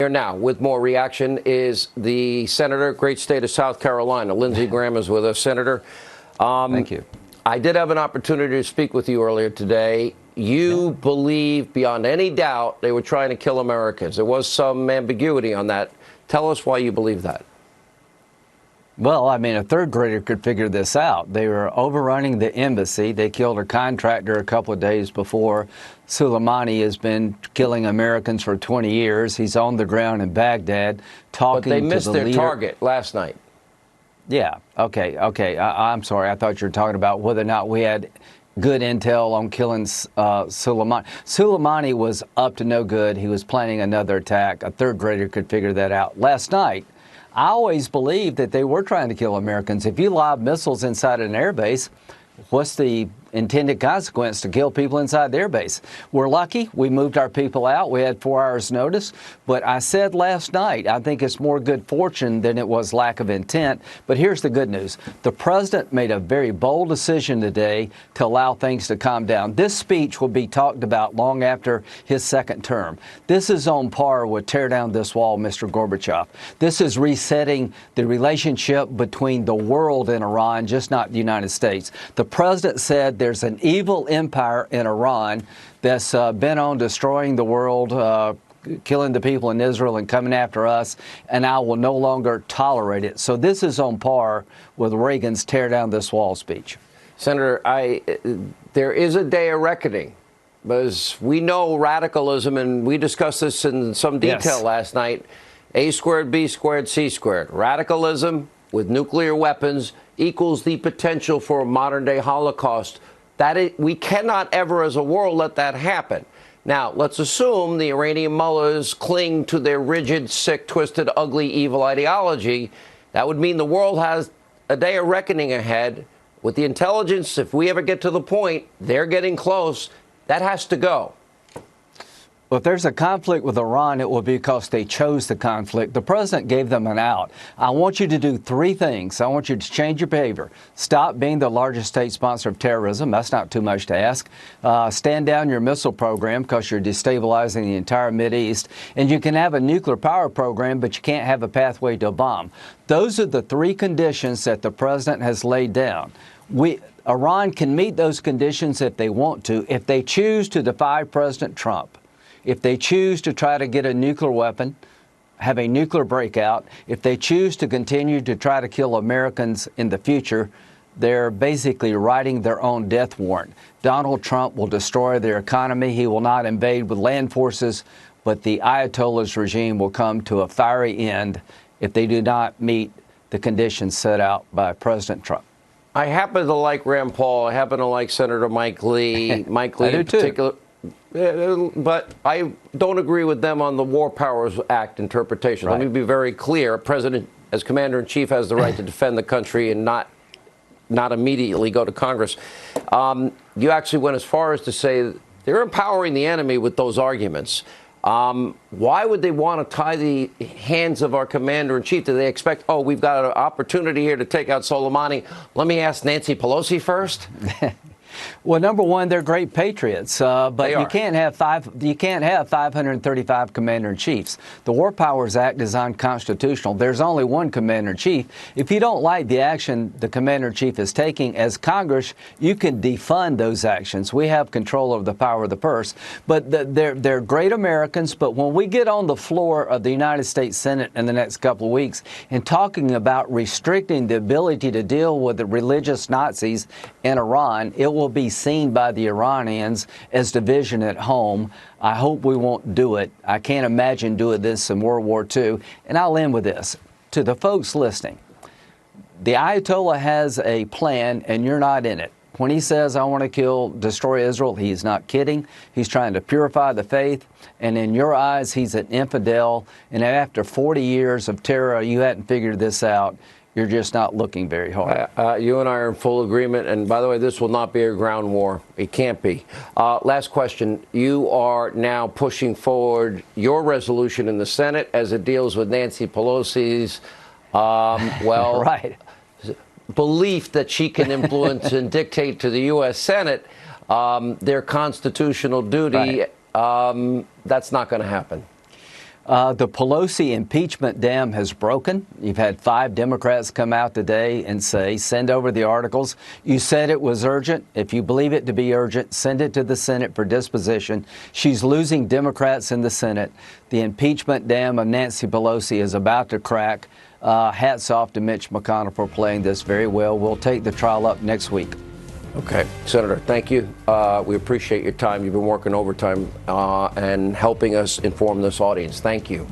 Here now with more reaction is the senator, great state of South Carolina. Lindsey Graham is with us. Senator, thank you. I did have an opportunity to speak with you earlier today. You believe beyond any doubt they were trying to kill Americans. There was some ambiguity on that. Tell us why you believe that. Well, I mean, a third grader could figure this out. They were overrunning the embassy. They killed a contractor a couple of days before. Soleimani has been killing Americans for 20 years. He's on the ground in Baghdad talking to the leader. But they missed their target last night. Yeah. Okay. I'm sorry. I thought you were talking about whether or not we had good intel on killing Soleimani. Soleimani was up to no good. He was planning another attack. A third grader could figure that out. Last night, I always believed that they were trying to kill Americans. If you lob missiles inside an airbase, what's the intended consequence? To kill people inside the airbase. We're lucky. We moved our people out. We had 4 hours notice. But I said last night, I think it's more good fortune than it was lack of intent. But here's the good news. The president made a very bold decision today to allow things to calm down. This speech will be talked about long after his second term. This is on par with tear down this wall, Mr. Gorbachev. This is resetting the relationship between the world and Iran, just not the United States. The president said there's an evil empire in Iran that's bent on destroying the world, killing the people in Israel and coming after us, and I will no longer tolerate it. So this is on par with Reagan's tear down this wall speech. Senator, there is a day of reckoning, because we know radicalism, and we discussed this in some detail last night. A squared, B squared, C squared. Radicalism with nuclear weapons equals the potential for a modern-day Holocaust. We cannot ever, as a world, let that happen. Now, let's assume the Iranian mullahs cling to their rigid, sick, twisted, ugly, evil ideology. That would mean the world has a day of reckoning ahead. With the intelligence, if we ever get to the point, they're getting close, that has to go. Well, if there's a conflict with Iran, it will be because they chose the conflict. The president gave them an out. I want you to do 3 things. I want you to change your behavior. Stop being the largest state sponsor of terrorism. That's not too much to ask. Stand down your missile program because you're destabilizing the entire Mideast. And you can have a nuclear power program, but you can't have a pathway to a bomb. Those are the 3 conditions that the president has laid down. Iran can meet those conditions if they want to, if they choose to defy President Trump. If they choose to try to get a nuclear weapon, have a nuclear breakout, if they choose to continue to try to kill Americans in the future, they're basically writing their own death warrant. Donald Trump will destroy their economy. He will not invade with land forces, but the Ayatollah's regime will come to a fiery end if they do not meet the conditions set out by President Trump. I happen to like Rand Paul. I happen to like Senator Mike Lee. Mike Lee in particular. But I don't agree with them on the War Powers Act interpretation. Let me be very clear. President, as Commander-in-Chief, has the right to defend the country and not immediately go to Congress. You actually went as far as to say they're empowering the enemy with those arguments. Why would they want to tie the hands of our Commander-in-Chief? Do they expect, oh, we've got an opportunity here to take out Soleimani? Let me ask Nancy Pelosi first. Well, number one, they're great patriots, but you can't have 535 commander-in-chiefs. The War Powers Act is unconstitutional. There's only one commander-in-chief. If you don't like the action the commander-in-chief is taking, as Congress, you can defund those actions. We have control of the power of the purse. But they're great Americans. But when we get on the floor of the United States Senate in the next couple of weeks and talking about restricting the ability to deal with the religious Nazis in Iran, it will be seen by the Iranians as division at home. I hope we won't do it. I can't imagine doing this in World War II. And I'll end with this. To the folks listening, the Ayatollah has a plan and you're not in it. When he says, I want to destroy Israel, he's not kidding. He's trying to purify the faith. And in your eyes, he's an infidel. And after 40 years of terror, you hadn't figured this out. You're just not looking very hard. You and I are in full agreement. And by the way, this will not be a ground war. It can't be. Last question. You are now pushing forward your resolution in the Senate as it deals with Nancy Pelosi's, belief that she can influence and dictate to the U.S. Senate their constitutional duty. That's not going to happen. The Pelosi impeachment dam has broken. You've had 5 Democrats come out today and say, send over the articles. You said it was urgent. If you believe it to be urgent, send it to the Senate for disposition. She's losing Democrats in the Senate. The impeachment dam of Nancy Pelosi is about to crack. Hats off to Mitch McConnell for playing this very well. We'll take the trial up next week. Okay, Senator, thank you. We appreciate your time. You've been working overtime and helping us inform this audience. Thank you.